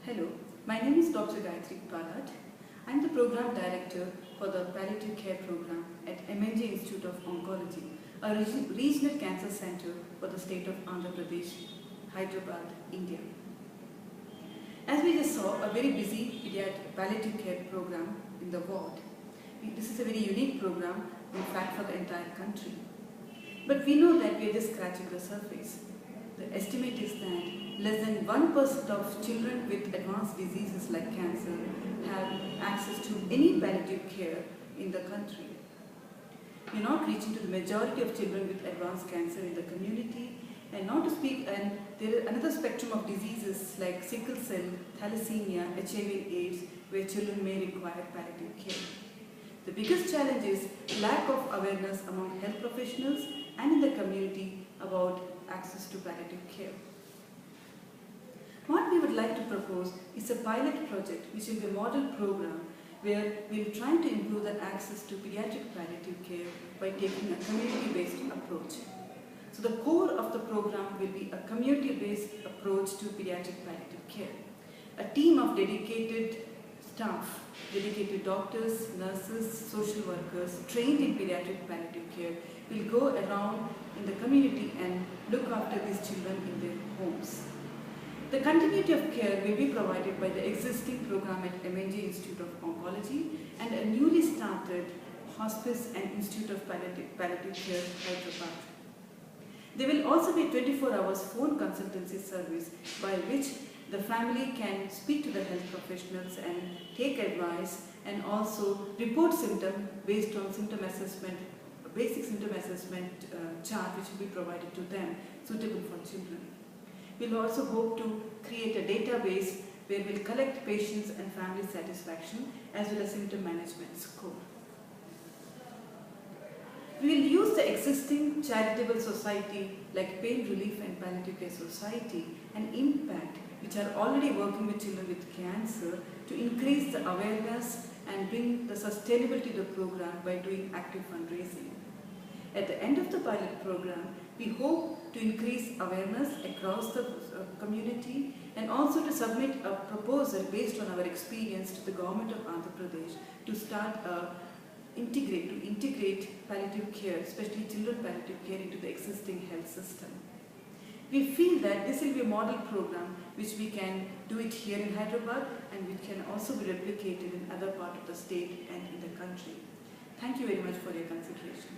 Hello, my name is Dr. Gayatri Palat. I am the Program Director for the Palliative Care Program at MNJ Institute of Oncology, a regional cancer center for the state of Andhra Pradesh, Hyderabad, India. As we just saw, a very busy pediatric palliative care program in the ward. This is a very unique program, in fact, for the entire country. But we know that we are just scratching the surface. The estimate is that less than 1% of children with advanced diseases like cancer have access to any palliative care in the country. We are not reaching to the majority of children with advanced cancer in the community, and not to speak, and there is another spectrum of diseases like sickle cell, thalassemia, HIV/AIDS, where children may require palliative care. The biggest challenge is lack of awareness among health professionals and in the community about access to palliative care. What we would like to propose is a pilot project which will be a model program where we will try to improve the access to pediatric palliative care by taking a community-based approach. So the core of the program will be a community-based approach to pediatric palliative care. A team of dedicated staff, dedicated doctors, nurses, social workers trained in pediatric palliative care will go around in the community and look after these children in their homes. The continuity of care will be provided by the existing program at MNJ Institute of Oncology and a newly started Hospice and Institute of Palliative Care, Hyderabad. There will also be 24 hours phone consultancy service by which the family can speak to the health professionals and take advice and also report symptoms based on symptom assessment, basic symptom assessment chart which will be provided to them suitable for children. We will also hope to create a database where we will collect patients and family satisfaction as well as symptom management score. We will use the existing charitable society like Pain Relief and Palliative Care Society and Impact, which are already working with children with cancer, to increase the awareness and bring the sustainability to the program by doing active fundraising. At the end of the pilot program, we hope to increase awareness across the community and also to submit a proposal based on our experience to the government of Andhra Pradesh to start integrate palliative care, especially children palliative care, into the existing health system. We feel that this will be a model program which we can do it here in Hyderabad and which can also be replicated in other parts of the state and in the country. Thank you very much for your consideration.